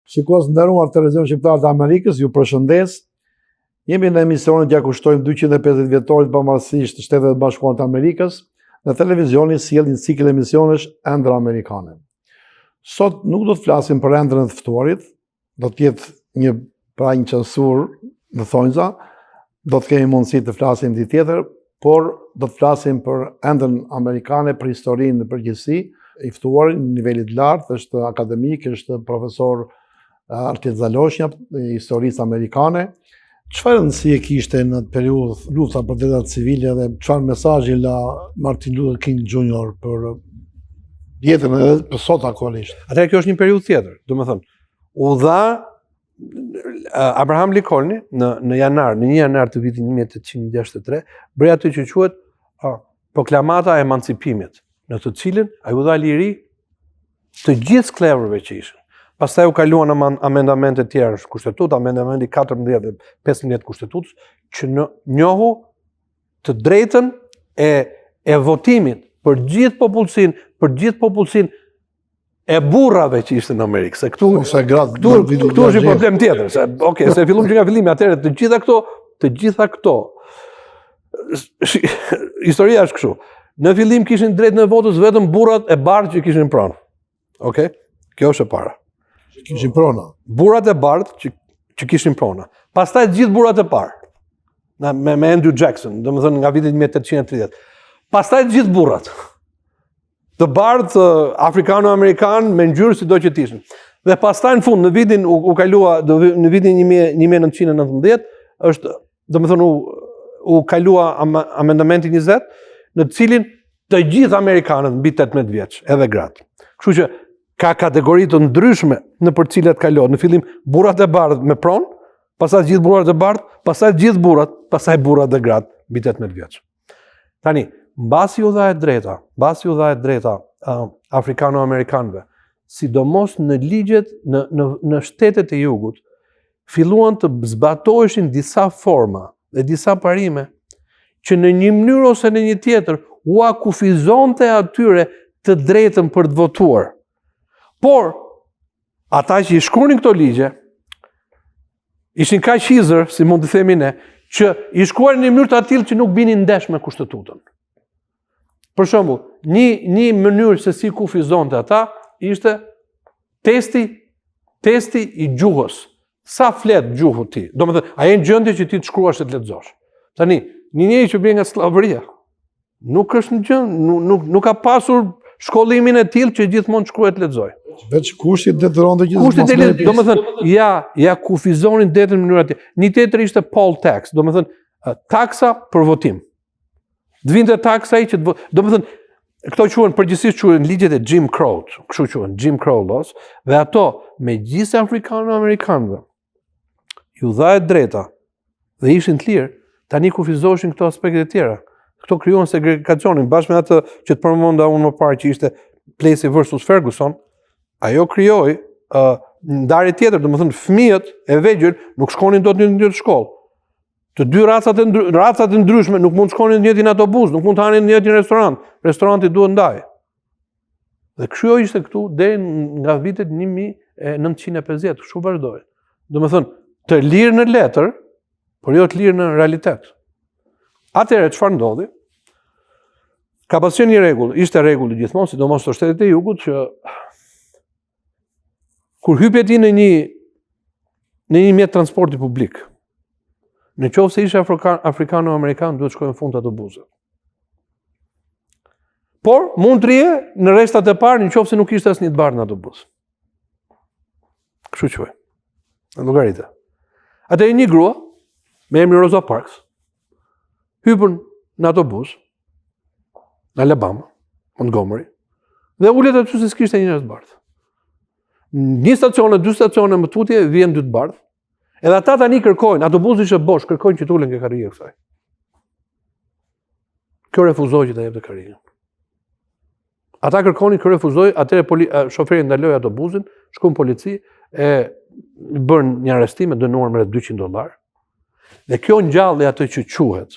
Shikues nderuar televizion shqiptar të Amerikës, ju përshëndes. Jemi në emisionin që ja kushtojmë 250 vjetorit pavarësisht të Shtetet e Bashkuara të Amerikës, dhe televizioni sjell një cikël emisionesh ëndra amerikane. Sot nuk do të flasim për ëndrën e të ftuarit, do të jetë një censur në thonjza, do të kemi mundësi të flasim ditë tjetër, por do të flasim për ëndrën amerikane, për historinë në përgjithësi. I ftuari në nivelit lartë është akademik, është profesor Artit Zaloshnja, historisë amerikane. Çfarë rëndësie kishte në periudhë luta për drejtat civile dhe çfarë mesazhi la Martin Luther King Jr. për jetën edhe për sot aktualisht? Atëherë kjo është një periudhë tjetër. Domethënë, u dha Abraham Lincoln në janar, në 1 janar të vitit 1863, bëri atë që quhet proklamata e emancipimit, në të cilën ai u dha liri të gjithë sklevrëve që ishin. Pastaj u kaluan amendamente të tjera në kushtetutë, amendamenti 14 dhe 15 kushtetutës, që njohu të drejtën e votimit për gjithë popullsinë e burrave që ishte në Amerikë. Se këtu është një problem tjetër. Se fillum që nga fillimi, atëherë të gjitha këto. Historia është kështu. Në fillim kishin drejt në votës vetëm burrat e bardhë që kishin pronë. Kjo është e para. Kishin prona. Burrat e bardhë që kishin prona. Pastaj gjithë burrat e parë. Me Andrew Jackson, domethënë nga viti 1830. Pastaj gjithë burrat. Të bardhë afrikano-amerikan me ngjyrë sido që ishin. Dhe pastaj në fund në vitin u kalua në vitin 1919 është domethënë u kalua amendamenti 20 në të cilin të gjithë amerikanët mbi 18 vjeç, edhe gratë. Kështu që ka kategori të ndryshme në për cilat kalohet. Në fillim burrat e bardhë me pronë, pastaj gjithë burrat e bardhë, pastaj gjithë burrat, pastaj burrat e gratë mbi 18 vjeç. Tani, mbasi u dha e drejta afrikano-amerikanëve, sidomos në ligjet në shtetet e jugut, filluan të zbatoheshin disa forma dhe disa parime që në një mënyrë ose në një tjetër u akufizonte atyre të drejtën për të votuar. Por, ata që i shkruanin këto ligje, ishin kaq hizër, si mund të themi ne, që i shkruanin në mënyrë të tillë që nuk binin ndesh me kushtetutën. Për shembull, një mënyrë se si kufizonte ata ishte testi i gjuhës. Sa flet gjuhu ti? Domethënë, a je në gjendje që ti të shkruash e të lexosh? Tani, një njeri që vjen nga sllavoria, nuk është në gjendje, nuk ka pasur shkollimin e tillë që gjithmonë të shkruaj të lexoj. Veç kushti detyronte gjithmonë. Domethënë, ja kufizonin detën në mënyrë atë. Një tjetër ishte poll tax, domethënë taksa për votim. Të vinte taksa ai që domethënë këto quhen përgjithsisht quhen ligjet e Jim Crow, kështu quhen Jim Crow laws, dhe ato me gjithë afrikano-amerikanëve ju dha e drejta dhe ishin të lirë, tani kufizoheshin këto aspekte të tjera. Këto krijuan segregacionin bashkë me atë që të përmenda unë më parë që ishte Plessy versus Ferguson. Ajo krijoi ndarje tjetër, domethënë fëmijët e vegjël nuk shkonin dot në një shkollë. Të dy racat e ndryshme nuk mund të shkonin në njëjtin autobus, nuk mund të hanin në njëjtin restorant. Restoranti duhet ndaj. Dhe kjo ishte këtu deri nga vitet 1950, kështu vazhdoi. Domethënë të lirë në letër, por jo të lirë në realitet. Atëherë çfarë ndodhi? Ka pasur një rregull, ishte rregull gjithmonë, sidomos në shtetet e jugut, që kur hypje ti në një mjet transporti publik, në qoftë se ishe afrikano-amerikan, duhet shkojnë në fund të autobusit. Por mund të rije në rrestat e parë, në qoftë se nuk ishte asnjë të bardhë në autobus. Kështu quhet. Në llogaritë. Atë një grua me emrin Rosa Parks hypën në autobus në Alabama, Montgomery, dhe ulet aty se s'kishte një njerëz të bardhë. Një stacione, 2 stacione më tutje vjen 2 të bardhë. Edhe ata tani kërkojnë, autobusi ishte bosh, kërkojnë që të ulen ke karrige kësaj. Kjo refuzoi që ta jepte karrigen. Ata kërkonin, kjo refuzoi, atëherë shoferi ndaloi autobusin, shkon polici e bën një arrestim e dënuar me $200. Dhe kjo ngjalli atë që quhet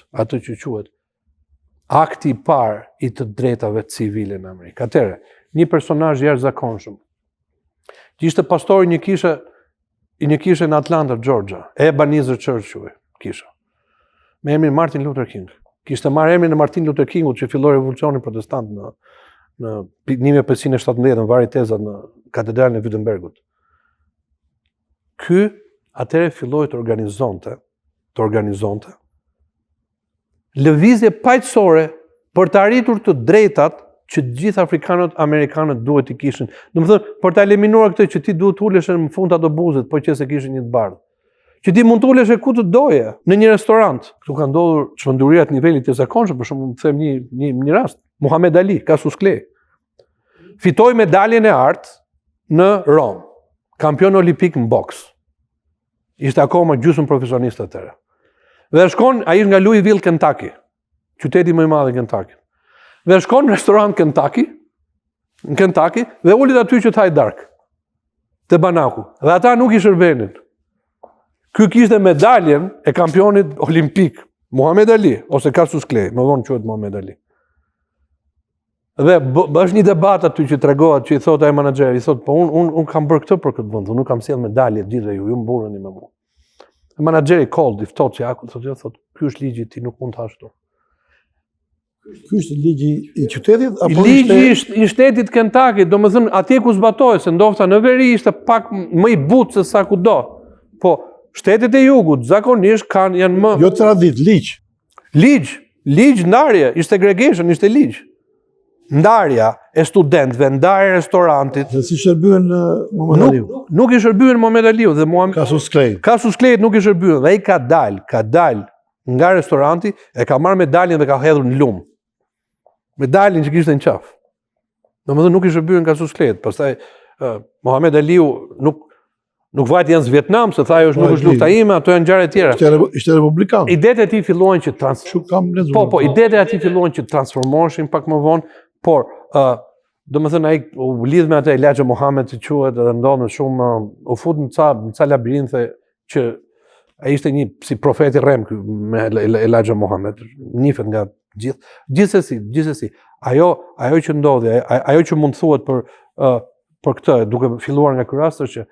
akti i parë i të drejtave civile në Amerikë. Atëherë, një personazh jashtëzakonshëm, që ishte pastori një kishe një kishe në Atlanta, Georgia, Ebenezer Church kisha, me emrin Martin Luther King. Kishte marrë emrin e Martin Luther Kingut që filloi revolucioni protestant në 1517 në vari tezat në katedralin e Wittenbergut. Ky atëherë filloi të organizonte lëvizje paqësore për të arritur të drejtat që të gjithë afrikanët, amerikanët duhet të kishin. Domethënë, për ta eliminuar këtë që ti duhet të ulesh në fund të autobusit, po që se kishin një të bardhë. Që ti mund të ulesh ku të doje, në një restorant. Këtu ka ndodhur çmenduria të nivelit të zakonshëm, për shembull, të them një rast. Muhammad Ali, Cassius Clay, fitoi medaljen e artë në Rom, kampion olimpik në boks. Ishte akoma gjysmë profesionist atëherë. Dhe shkon, ai nga Louisville, Kentucky, qyteti më i madh i Kentucky. Dhe shkon në restorant Kentucky, dhe ulit aty që thaj dark, te banaku. Dhe ata nuk i shërbenin. Ky kishte medaljen e kampionit olimpik, Muhammad Ali, ose Cassius Clay, më vonë quhet Muhammad Ali. Dhe është një debat aty që tregohet, që i thot ai menaxheri, i thot, po unë kam bërë këtë për këtë vend, unë kam sjell medalje gjithë ju mburreni me mua. Menaxheri i ftohtë që aku thot, ky është ligji, ti nuk mund të hash këtu. Ky është ligji i qytetit apo ligji i shtetit Kentucky, domethënë atje ku zbatohej, se ndofta në veri ishte pak më i butë se sa kudo. Po shtetet e jugut zakonisht janë më jo tradit, ligj. Ligj ndarje, ishte segregation, ishte ligj. Ndarja e studentëve, ndarja e restorantit. Dhe si shërbyen Muhammad Aliu? Nuk i shërbyen Muhammad Aliu dhe Cassius Clay. Cassius Clay nuk i shërbyen, dhe ai ka dal nga restoranti, e ka marrë medaljen dhe ka hedhur në lum. Medaljen që kishte në qaf. Domethënë nuk i shërbyen Cassius Clay. Pastaj Muhammad Aliu nuk vajti janë në Vietnam, se thaj nuk është lufta ime, ato janë ngjarje tjera. Ishte republikan. Idetë e tij fillojnë që idetë e tij fillojnë që transformoheshin pak më vonë, por domethënë ai u lidh me atë Elijah Muhammad që quhet, edhe ndodhen shumë, u fut në ca labirinthe që ai ishte një si profeti rrem ky me Elijah Muhammad, nifet nga gjithë. Gjithsesi, ajo që ndodhi, ajo që mund thuhet për këtë, duke filluar nga ky rast, është që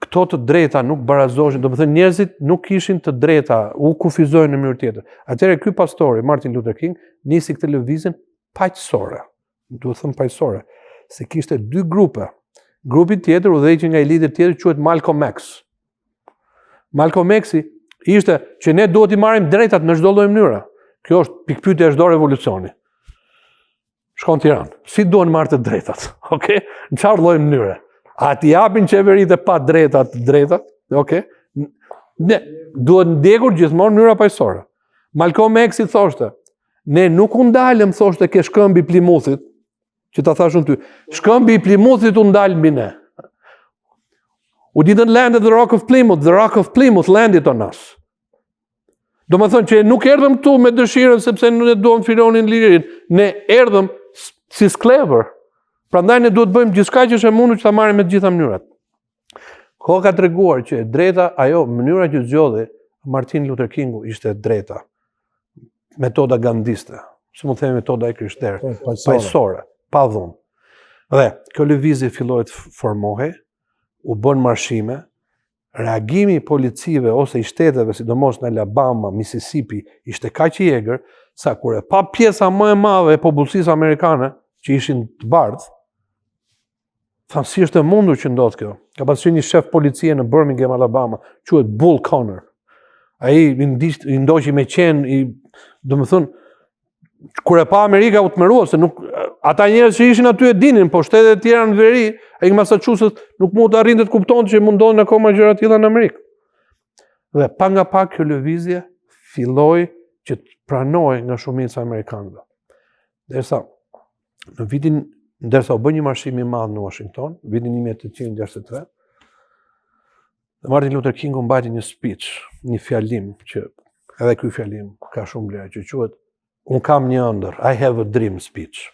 këto të drejta nuk barazoheshin, domethënë njerëzit nuk kishin të drejta, u kufizohen në mënyrë tjetër. Atëherë ky pastori Martin Luther King nisi këtë lëvizjen paqësore. Duhet thënë paqësore, se kishte dy grupe. Grupi tjetër udhëheqi nga një lider tjetër quhet Malcolm X. Malcolm X ishte që ne duhet i marrim drejtat në çdo lloj mënyre. Kjo është pikpyetja e çdo revolucioni. Shkon në Tiranë. Si duhen marrë të drejtat? Okej? Në çfarë lloj mënyre? A t'i japin qeveritë pa drejtat? Okej? Ne duhet ndjekur gjithmonë mënyra paqësore. Malcolm X i thoshte, ne nuk u ndalëm, thoshte, ke shkëmbi i Plymouthit, që ta thashun ty. Shkëmbi i Plymouthit u ndal mbi ne. We didn't land at the Rock of Plymouth landed on us. Do më thënë që nuk erdhëm tu me dëshirën sepse ne duam fironin lirin, ne erdhëm si sklever. Prandaj ne duhet bëjmë gjithçka që është e mundur që ta marrim me të gjitha mënyrat. Koha ka treguar që drejta, ajo mënyra që zgjodhi Martin Luther Kingu ishte drejta. Metoda gandhiste, si mund të themi metoda e krishterë, paqësore, pa dhunë. Dhe kjo lëvizje filloi të formohej, u bën marshime, reagimi i policive ose i shteteve, sidomos në Alabama, Mississippi, ishte kaq i egër, sa kur e pa pjesa më e madhe e popullsisë amerikane, që ishin të bardhë, thanë si është e mundur që ndodhë kjo. Ka pasur një shef policie në Birmingham, Alabama, quhet Bull Connor. Ai i ndoqi me qenë, domethënë, kur e pa Amerika u tmerrua, se nuk ata njerëz që ishin aty e dinin, po shtetet e tjera në veri, ai në Massachusetts nuk mund të arrinte të kuptonte që mundohen akoma gjëra të tilla në Amerikë. Dhe pa nga pak kjo lëvizje filloi që të pranohej nga shumica e amerikanëve. Ndërsa u bë një marshim i madh në Washington, vitin 1863, Martin Luther King mbajti një speech, një fjalim që edhe ky fjalim ka shumë vlerë, që quhet "Un kam një ëndër, I have a dream" speech.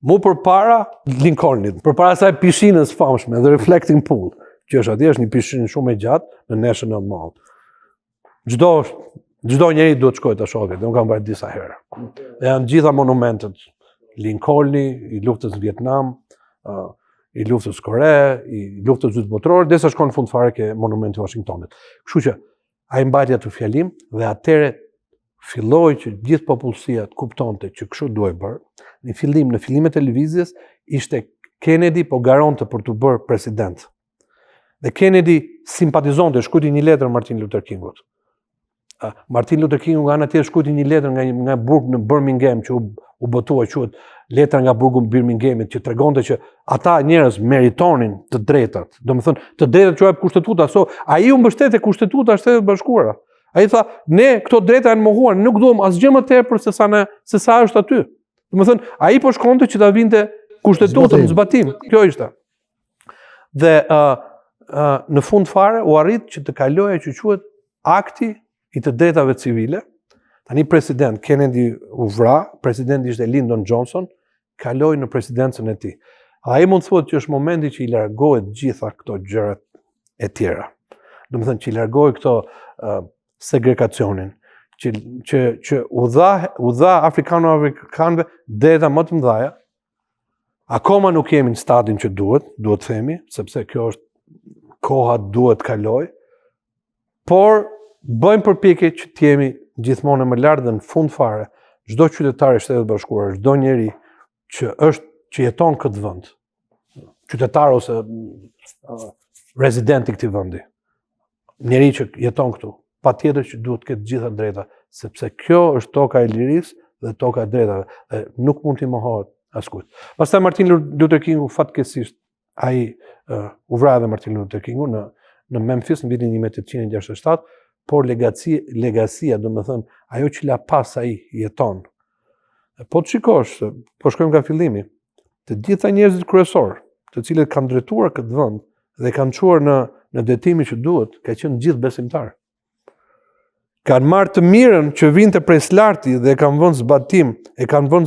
Mu përpara Lincolnit, përpara asaj pishinës famshme, The Reflecting Pool, që është atje, është një pishinë shumë e gjatë në National Mall. Çdo njeri duhet shkojë ta shohë, unë kam bërë disa herë. Dhe janë gjitha monumentet. Lincolni, i luftës në Vietnam, i luftës Kore, i luftës dytë botërore, derisa shkon në fund fare ke monumenti i Washingtonit. Kështu që ai mbajti atë fjalim dhe atëre filloi që gjithë popullsia të kuptonte që kështu duhej bërë. Në fillim e televizjes ishte Kennedy po garonte për të bërë president. Dhe Kennedy simpatizonte, shkruajti një letër Martin Luther Kingut. Martin Luther Kingu nga ana tjetër shkruajti një letër nga burg në Birmingham që u botua, quhet letra nga burgu i Birminghamit, që tregonte që ata njerëz meritonin të drejtat. Domethënë, të drejtat që jep kushtetuta, ai u mbështet te kushtetuta e Shtetit Bashkuara. Ai tha, ne këto drejta janë mohuar, nuk duam asgjë më tepër se sa është aty. Domethënë, ai po shkonte që ta vinte kushtetuta në zbatim. Kjo ishte. Dhe në fund fare u arrit që të kalojë që quhet akti i të drejtave civile. Tani president Kennedy u vra, presidenti ishte Lyndon Johnson, kaloi në presidencën e tij. Ai mund thuhet që është momenti që i largohet gjitha këto gjërat e tjera. Domethënë që i largoi këto segregacionin, që u dha afrikano-amerikanëve drejta më të mëdha. Akoma nuk jemi në stadin që duhet themi, sepse kjo është koha duhet kaloj, por bëjmë përpjekje që të jemi gjithmonë më lart dhe në fund fare, çdo qytetar i Shtetit Bashkuar, çdo njeri që jeton këtë vend, qytetar ose resident i këtij vendi, njeri që jeton këtu, patjetër që duhet të ketë gjitha drejta, sepse kjo është toka e lirisë dhe toka e drejtave, dhe nuk mund t'i mohohet askujt. Pastaj Martin Luther Kingu fatkeqësisht ai u vra edhe Martin Luther Kingu në Memphis në vitin 1867, por legacia, domethënë, ajo që la pas ai jeton. Po të shikosh, po shkojmë nga fillimi, të gjitha njerëzit kryesor, të cilët kanë drejtuar këtë vend dhe kanë çuar në drejtimin që duhet, ka qenë gjithë besimtarë. Kanë marrë të mirën që vinte prej larti dhe kanë vënë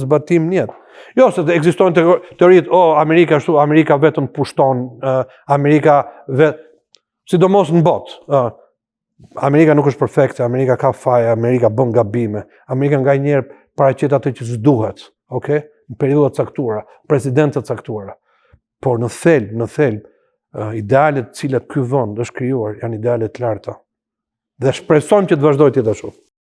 zbatim në jetë. Jo, se të ekzistojnë teoritë, Amerika ashtu, Amerika vetëm pushton, Amerika sidomos në botë. Amerika nuk është perfekte, Amerika ka faje, Amerika bën gabime, Amerika nganjëherë paraqet atë që s'duhet, okay? Në periudha të caktuara, presidentë të caktuara. Por në thelb, idealet të cilat ky vend është krijuar janë ideale të larta. Dhe shpresojmë që të vazhdojë të jetë ashtu.